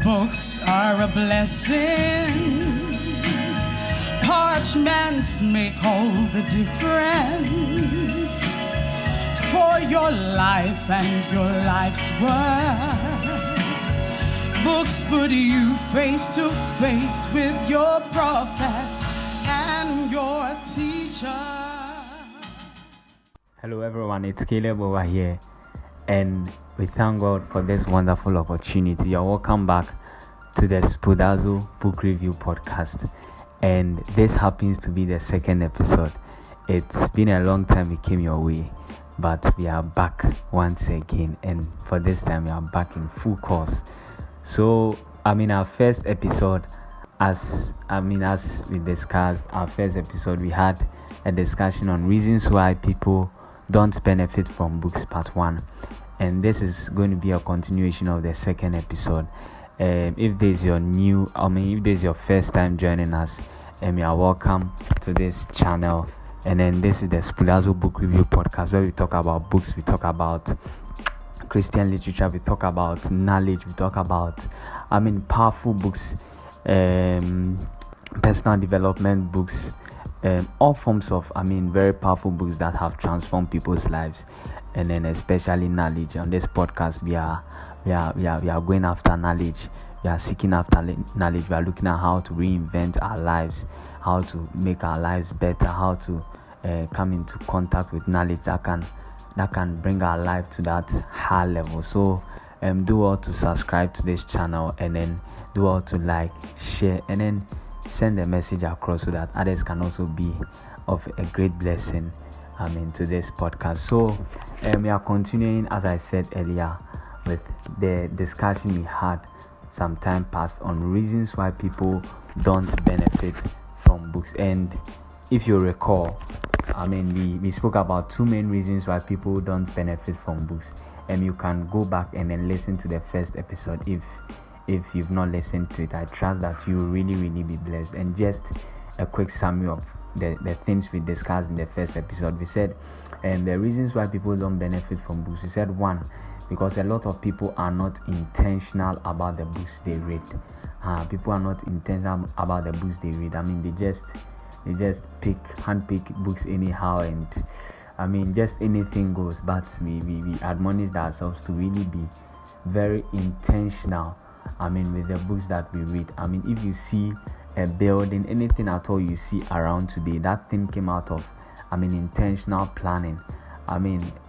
Books are a blessing. Parchments make all the difference for your life and your life's work. Books put you face to face with your prophet and your teacher. Hello everyone, it's Caleb over here, and we thank God for this wonderful opportunity. You're welcome back to the Spoudazo book review podcast, and this happens to be the second episode. It's been a long time we came your way, but we are back once again, and for this time we are back in full course. So our first episode, as we discussed, our first episode we had a discussion on reasons why people don't benefit from books, part 1, and this is going to be a continuation of the second episode. If this is your first time joining us, you are welcome to this channel. And then this is the Spoudazo book review podcast, where we talk about books, we talk about Christian literature, we talk about knowledge, we talk about powerful books, personal development books, all forms of very powerful books that have transformed people's lives, and then especially knowledge. On this podcast we are going after knowledge. We are seeking after knowledge. We are looking at how to reinvent our lives, how to make our lives better, how to come into contact with knowledge that can bring our life to that high level. So do all to subscribe to this channel, and then do all to like, share, and then send a message across so that others can also be of a great blessing to this podcast. So we are continuing, as I said earlier, with the discussion we had some time past on reasons why people don't benefit from books. And if you recall, we spoke about two main reasons why people don't benefit from books, and you can go back and then listen to the first episode if you've not listened to it. I trust that you will really be blessed. And just a quick summary of the things we discussed in the first episode. We said the reasons why people don't benefit from books. We said, 1, because a lot of people are not intentional about the books they read. People are not intentional about the books they read. They just handpick books anyhow, and just anything goes. But we admonish ourselves to really be very intentional with the books that we read. If you see a building, anything at all you see around today, that thing came out of intentional planning.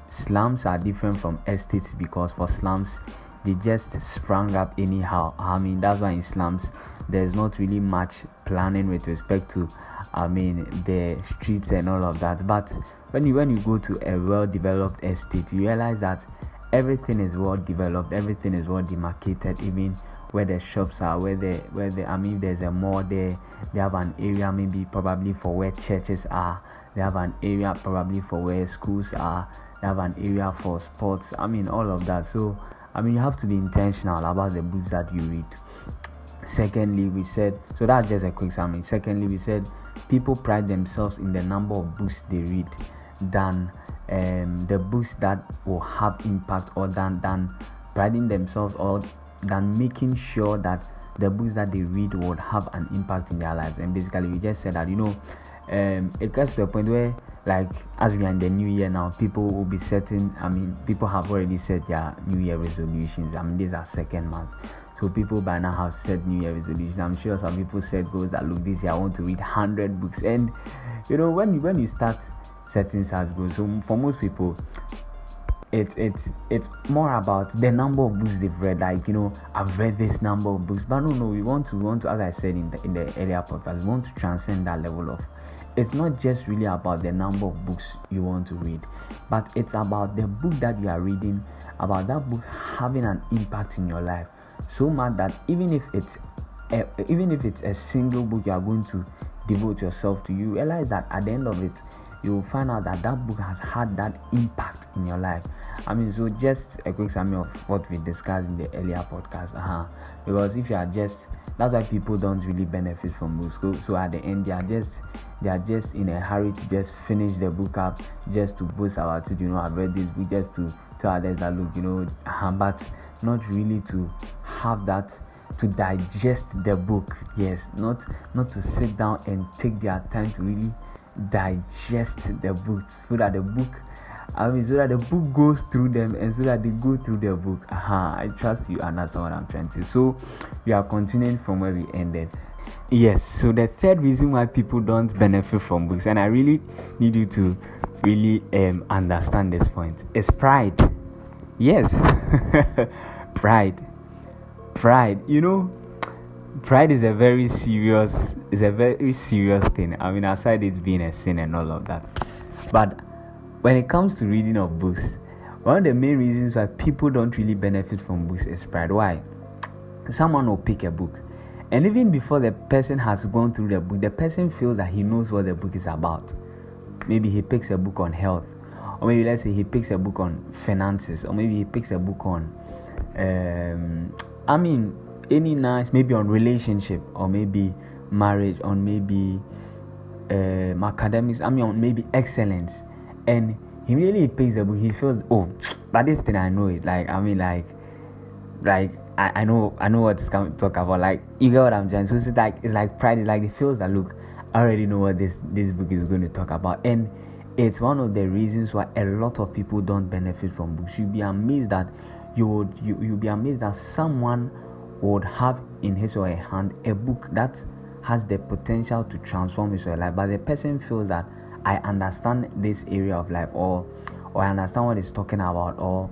Slums are different from estates, because for slums they just sprang up anyhow. That's why in slums there's not really much planning with respect to the streets and all of that. But when you go to a well-developed estate, you realize that everything is well developed, everything is well demarcated, even where the shops are, where if there's a mall there, they have an area maybe probably for where churches are, they have an area probably for where schools are, they have an area for sports, all of that. So you have to be intentional about the books that you read. Secondly, we said, so that's just a quick summary. Secondly, we said people pride themselves in the number of books they read than the books that will have impact, or than priding themselves, or than making sure that the books that they read would have an impact in their lives. And basically we just said that it gets to the point where, like, as we are in the new year now, people will be setting, people have already set their new year resolutions. These are second month, so people by now have set new year resolutions. I'm sure some people set goals that, look, this year I want to read 100 books. And when you start setting such goals, so for most people it's more about the number of books they've read. Like, I've read this number of books. But no, we want to, as I said in the earlier podcast, we want to transcend that level of, it's not just really about the number of books you want to read, but it's about the book that you are reading, about that book having an impact in your life so much that even if it's a single book you are going to devote yourself to, you realize that at the end of it you will find out that book has had that impact in your life. So just a quick summary of what we discussed in the earlier podcast. Because if you are just, that's why people don't really benefit from books. So at the end, they are just in a hurry to just finish the book up, just to boast about it. I've read this book, just to tell others that, look, but not really to have that to digest the book. Yes, not to sit down and take their time to really digest the book, so that the book goes through them, and so that they go through the book. I trust you understand what I'm trying to say. So we are continuing from where we ended. Yes, so the third reason why people don't benefit from books, and I really need you to really understand this point, is pride. Yes. Pride. Pride is a very serious thing. I mean, aside it being a sin and all of that. But when it comes to reading of books, one of the main reasons why people don't really benefit from books is pride. Why? Someone will pick a book, and even before the person has gone through the book, the person feels that he knows what the book is about. Maybe he picks a book on health, or maybe let's say he picks a book on finances, or maybe he picks a book on maybe on relationship, or maybe marriage, or maybe academics, on maybe excellence. And he really picks the book. He feels, but this thing I know it. I know what it's coming to talk about. Like, you get what I'm saying? So it's like pride. It's like it feels that, look, I already know what this book is going to talk about. And it's one of the reasons why a lot of people don't benefit from books. You'll be amazed that you'll be amazed that someone would have in his or her hand a book that has the potential to transform his or her life, but the person feels that I understand this area of life, or I understand what it's talking about, or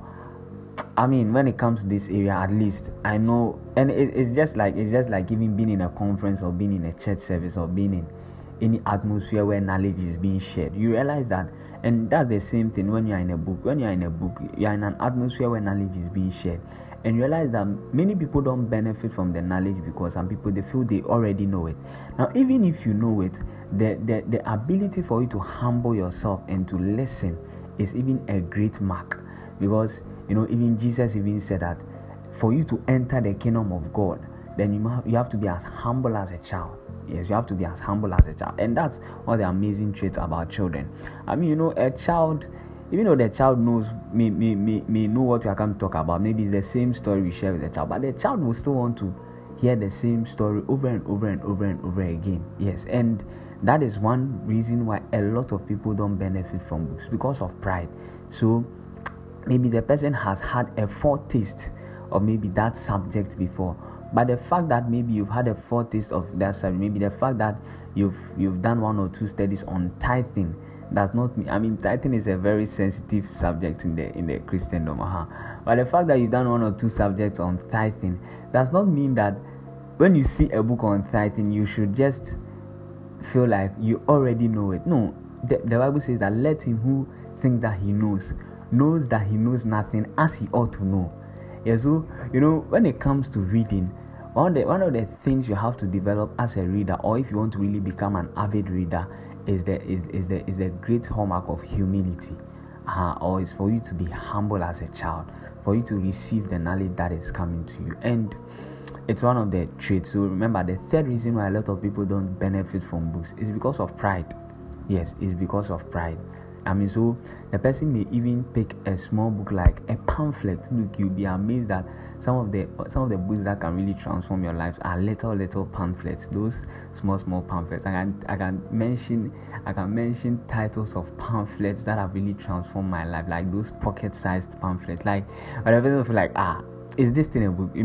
when it comes to this area, at least I know. And it's just like even being in a conference, or being in a church service, or being in any atmosphere where knowledge is being shared. You realize that. And that's the same thing when you're in a book. When you're in a book, you're in an atmosphere where knowledge is being shared. And you realize that many people don't benefit from the knowledge because some people, they feel they already know it. Now, even if you know it, the ability for you to humble yourself and to listen is even a great mark. Because, even Jesus even said that for you to enter the kingdom of God, then you have to be as humble as a child. Yes, you have to be as humble as a child. And that's one of the amazing traits about children. A child, even though the child may know what we are going to talk about, maybe it's the same story we share with the child, but the child will still want to hear the same story over and over and over and over again. Yes, and that is one reason why a lot of people don't benefit from books, because of pride. So maybe the person has had a foretaste of maybe that subject before, but the fact that maybe you've had a foretaste of that subject, maybe the fact that you've done 1 or 2 studies on tithing, does not mean, tithing is a very sensitive subject in the Christendom. But the fact that you've done 1 or 2 subjects on tithing does not mean that when you see a book on tithing, you should just feel like you already know it. No, the Bible says that let him who thinks that he knows that he knows nothing as he ought to know. Yeah, so when it comes to reading, one of the things you have to develop as a reader, or if you want to really become an avid reader, is the great hallmark of humility, or is for you to be humble as a child, for you to receive the knowledge that is coming to you. And it's one of the traits. So remember, the third reason why a lot of people don't benefit from books is because of pride. Yes, it's because of pride. So the person may even pick a small book like a pamphlet. Look, you'll be amazed that some of the books that can really transform your lives are little pamphlets. Those small pamphlets. I can mention titles of pamphlets that have really transformed my life, like those pocket-sized pamphlets. Like, but I feel like, is this thing a book?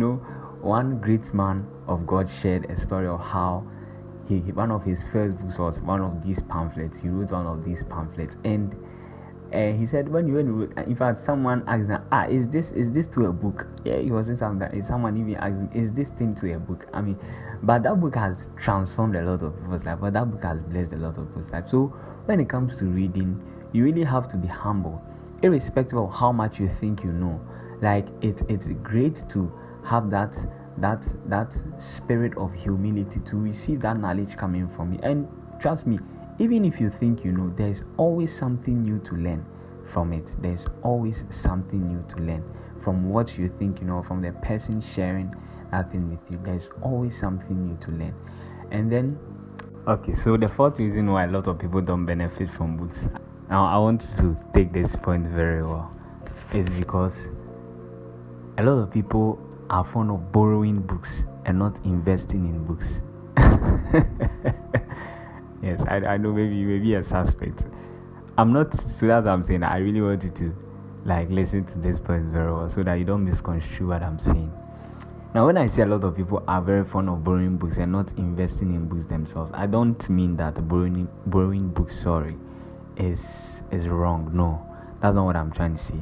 One great man of God shared a story of how one of his first books was one of these pamphlets. He wrote one of these pamphlets, and he said when you wrote, in fact, someone asked him, is this to a book? Yeah, he was saying something that someone even asked him, is this thing to a book? But that book has transformed a lot of people's life. But that book has blessed a lot of people's life. So when it comes to reading, you really have to be humble, irrespective of how much you think you know. Like it's great to have that spirit of humility to receive that knowledge coming from you. And trust me, even if you think you know, there's always something new to learn from it. There's always something new to learn from what you think you know, from the person sharing that thing with you. There's always something new to learn. And then, okay, so the fourth reason why a lot of people don't benefit from books, now I want to take this point very well, is because a lot of people are fond of borrowing books and not investing in books? Yes, I know maybe a suspect. I'm not, so that's what I'm saying. I really want you to like listen to this point very well so that you don't misconstrue what I'm saying. Now, when I say a lot of people are very fond of borrowing books and not investing in books themselves, I don't mean that borrowing books, is wrong. No, that's not what I'm trying to say.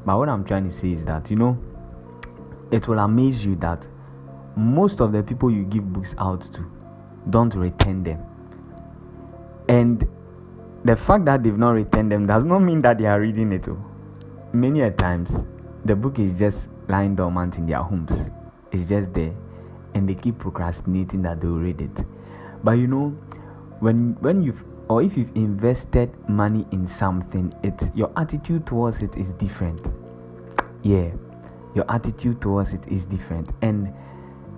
But what I'm trying to say is that, it will amaze you that most of the people you give books out to don't return them. And the fact that they've not returned them does not mean that they are reading it. Many a times, the book is just lying dormant in their homes. It's just there, and they keep procrastinating that they'll read it. But when if you've invested money in something, it's your attitude towards it is different. Yeah, your attitude towards it is different, and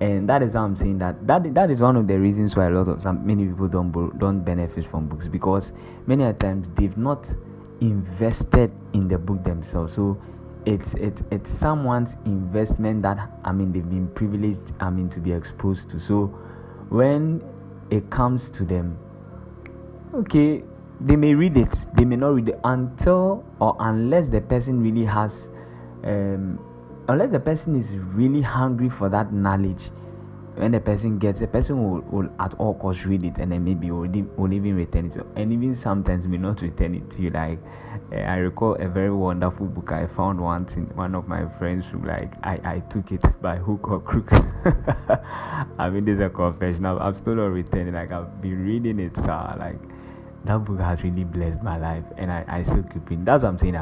that is why I'm saying that is one of the reasons why many people don't benefit from books, because many a times they've not invested in the book themselves. So it's someone's investment that they've been privileged to be exposed to. So when it comes to them, okay, they may read it, they may not read it unless the person really has unless the person is really hungry for that knowledge. When the person gets, the person will at all costs read it, and then maybe will even return it, and even sometimes may not return it to you. Like I recall a very wonderful book I found once in one of my friends' room. Like I took it by hook or crook. This is a confession. I've still not returned it. Like I've been reading it, like that book has really blessed my life, and I still keep it. That's what I'm saying.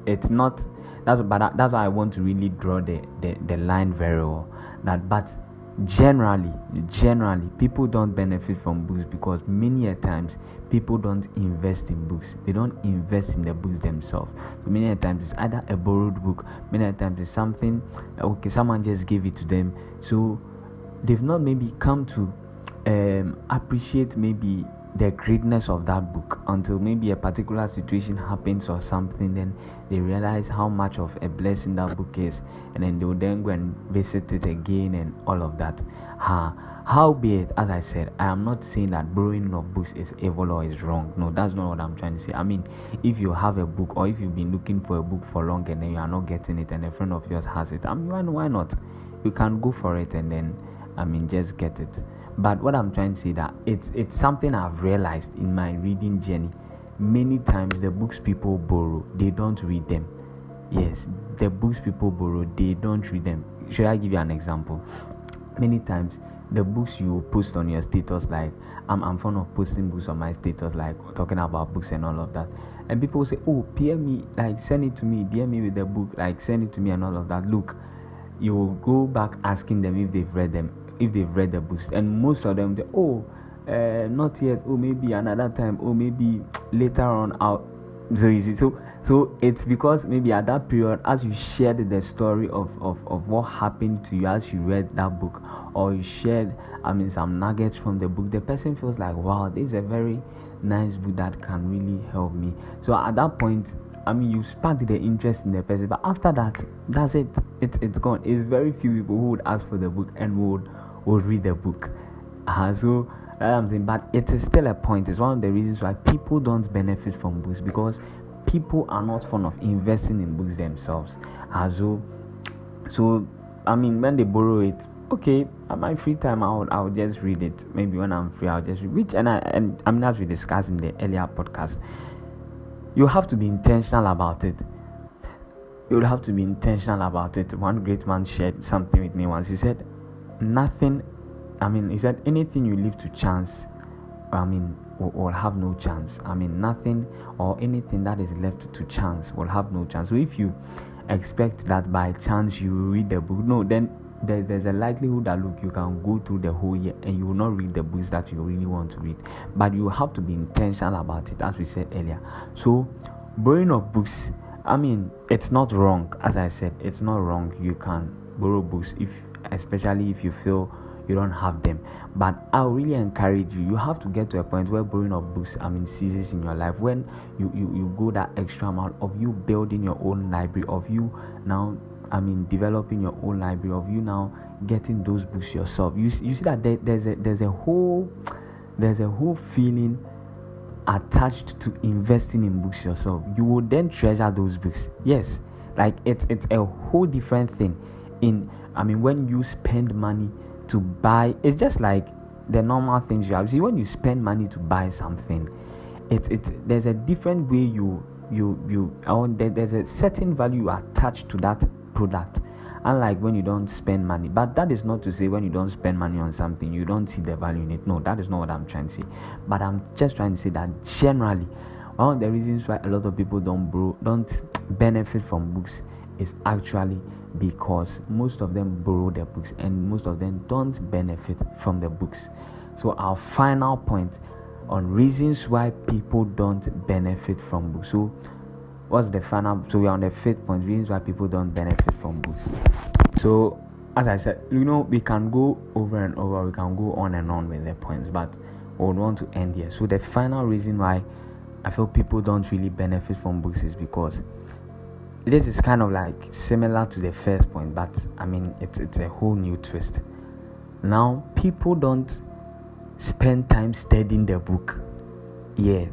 It's not. That's why I want to really draw the line very well. But generally, people don't benefit from books because many a times people don't invest in books. They don't invest in the books themselves. So many a times it's either a borrowed book. Many a times it's something. Okay, someone just gave it to them. So they've not maybe come to appreciate maybe the greatness of that book until maybe a particular situation happens or something. Then they realize how much of a blessing that book is, and then they will then go and visit it again and all of that. Howbeit, as I said, I am not saying that borrowing of books is evil or is wrong. No, that's not what I'm trying to say. If you have a book, or if you've been looking for a book for long and then you are not getting it, and a friend of yours has it, why not? You can go for it and then just get it. But what I'm trying to say that it's something I've realized in my reading journey. Many times the books people borrow, they don't read them. Yes, the books people borrow, they don't read them. Should I give you an example? Many times the books you post on your status, like I'm fond of posting books on my status, like talking about books and all of that. And people say, oh, PM me, like send it to me, DM me with the book, like send it to me and all of that. Look, you will go back asking them if they've read them. If they've read the books, and most of them, not yet, maybe another time, maybe later on out. So you see, so it's because maybe at that period, as you shared the story of what happened to you as you read that book, or you shared some nuggets from the book, the person feels like, wow, this is a very nice book that can really help me. So at that point, you spark the interest in the person, but after that, that's it. It's gone. It's very few people who would ask for the book and would read the book. So I'm saying, but it is still a point. It's one of the reasons why people don't benefit from books, because people are not fond of investing in books themselves. So when they borrow it, okay, at my free time I'll just read it. Maybe when I'm free I'll just read. Which as we discussed in the earlier podcast, you have to be intentional about it. You'll have to be intentional about it. One great man shared something with me once. He said, he said, anything you leave to chance, will have no chance. Nothing or anything that is left to chance will have no chance. So if you expect that by chance you will read the book, no, then there's a likelihood that, look, you can go through the whole year and you will not read the books that you really want to read. But you have to be intentional about it, as we said earlier. So borrowing of books, it's not wrong. As I said, it's not wrong. You can borrow books, especially if you feel you don't have them. But I really encourage you have to get to a point where borrowing of books ceases in your life, when you go that extra amount of you building your own library, of you now developing your own library, of you now getting those books yourself, you see that there's a whole feeling attached to investing in books yourself. You will then treasure those books. Yes, like it's a whole different thing. When you spend money to buy, it's just like the normal things you have. See, when you spend money to buy something, there's a different way there's a certain value attached to that product, unlike when you don't spend money. But that is not to say when you don't spend money on something you don't see the value in it. No, that is not what I'm trying to say. But I'm just trying to say that generally, one of the reasons why a lot of people don't benefit from books is actually because most of them borrow their books and most of them don't benefit from the books. So our final point on reasons why people don't benefit from books. So what's the final? So we're on the fifth point, reasons why people don't benefit from books. So as I said, we can go over and over, we can go on and on with the points, but we would want to end here. So the final reason why I feel people don't really benefit from books is because this is kind of like similar to the first point, but it's a whole new twist. Now, people don't spend time studying the book. Yeah.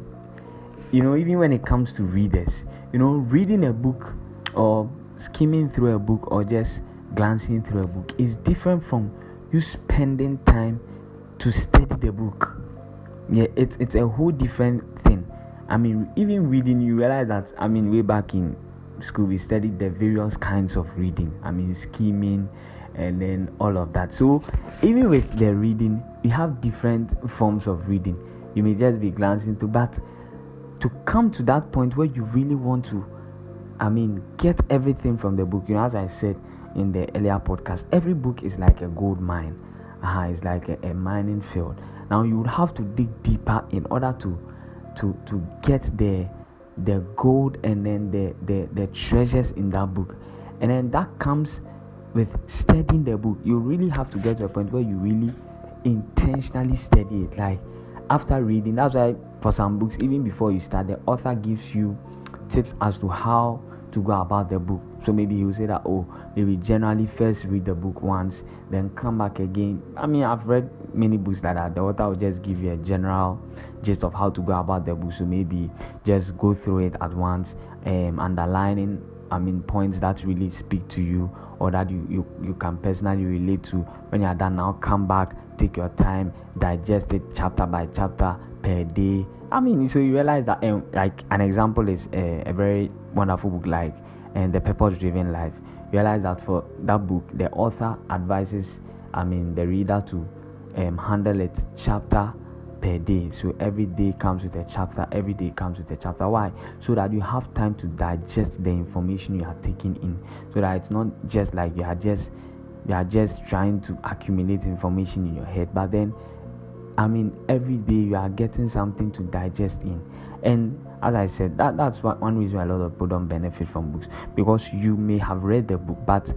Even when it comes to readers, reading a book or skimming through a book or just glancing through a book is different from you spending time to study the book. Yeah, it's a whole different thing. Even reading, you realize that, way back in school, we studied the various kinds of reading. Skimming and then all of that. So even with the reading, we have different forms of reading. You may just be glancing through, but to come to that point where you really want to get everything from the book, as I said in the earlier podcast, every book is like a gold mine. It's like a mining field. Now you would have to dig deeper in order to get the gold and then the treasures in that book. And then that comes with studying the book. You really have to get to a point where you really intentionally study it. Like after reading, that's why for some books, even before you start, the author gives you tips as to how to go about the book. So maybe he will say that, maybe generally first read the book once, then come back again. I've read many books like that. The author will just give you a general gist of how to go about the book. So maybe just go through it at once, underlining points that really speak to you or that you can personally relate to. When you are done, now come back, take your time, digest it chapter by chapter per day. So you realize that like an example is a very wonderful book like The Purpose-Driven Life. You realize that for that book, the author advises the reader to handle it chapter per day. So every day comes with a chapter. Why? So that you have time to digest the information you are taking in, so that it's not just like you are just trying to accumulate information in your head, but then every day you are getting something to digest in. And as I said, that's one reason why a lot of people don't benefit from books, because you may have read the book, but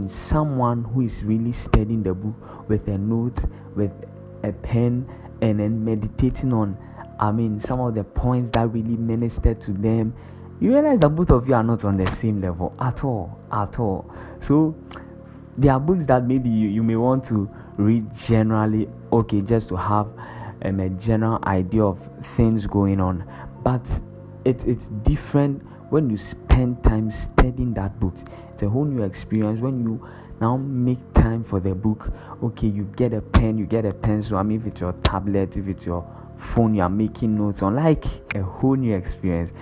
someone who is really studying the book with a note, with a pen, and then meditating on some of the points that really minister to them, you realize that both of you are not on the same level at all. So there are books that maybe you may want to read generally, just to have a general idea of things going on, but it's different when you spend time studying that book. It's a whole new experience when you now make time for the book. You get a pen, you get a pencil. if it's your tablet, if it's your phone, you are making notes on, like a whole new experience.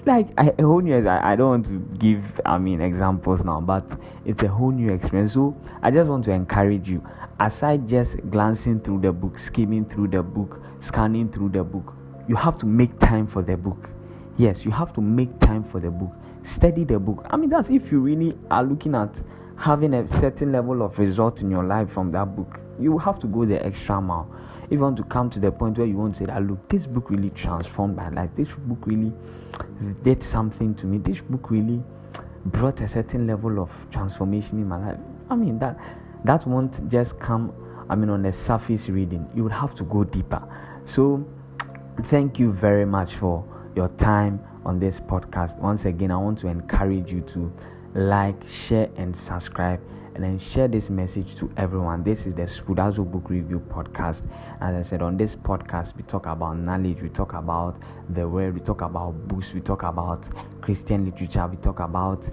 Like a whole new. I don't want to give examples now, but it's a whole new experience. So I just want to encourage you, aside just glancing through the book, skimming through the book, scanning through the book, you have to make time for the book. Yes, you have to make time for the book. Study the book. That's if you really are looking at having a certain level of result in your life from that book. You have to go the extra mile. If you want to come to the point where you want to say that, look, this book really transformed my life. This book really did something to me. This book really brought a certain level of transformation in my life. That won't just come, on the surface reading. You would have to go deeper. So thank you very much for your time on this podcast. Once again, I want to encourage you to like, share, and subscribe. And then share this message to everyone. This is the Spoudazo Book Review Podcast. As I said, on this podcast, we talk about knowledge, we talk about the word, we talk about books, we talk about Christian literature, we talk about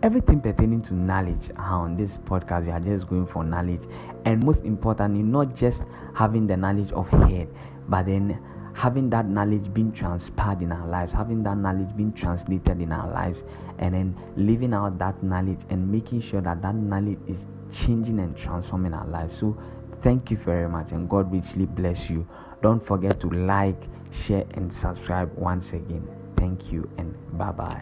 everything pertaining to knowledge. On this podcast, we are just going for knowledge. And most importantly, not just having the knowledge of head, but then having that knowledge being transpired in our lives, having that knowledge being translated in our lives, and then living out that knowledge and making sure that that knowledge is changing and transforming our lives. So thank you very much, and God richly bless you. Don't forget to like, share, and subscribe once again. Thank you, and bye-bye.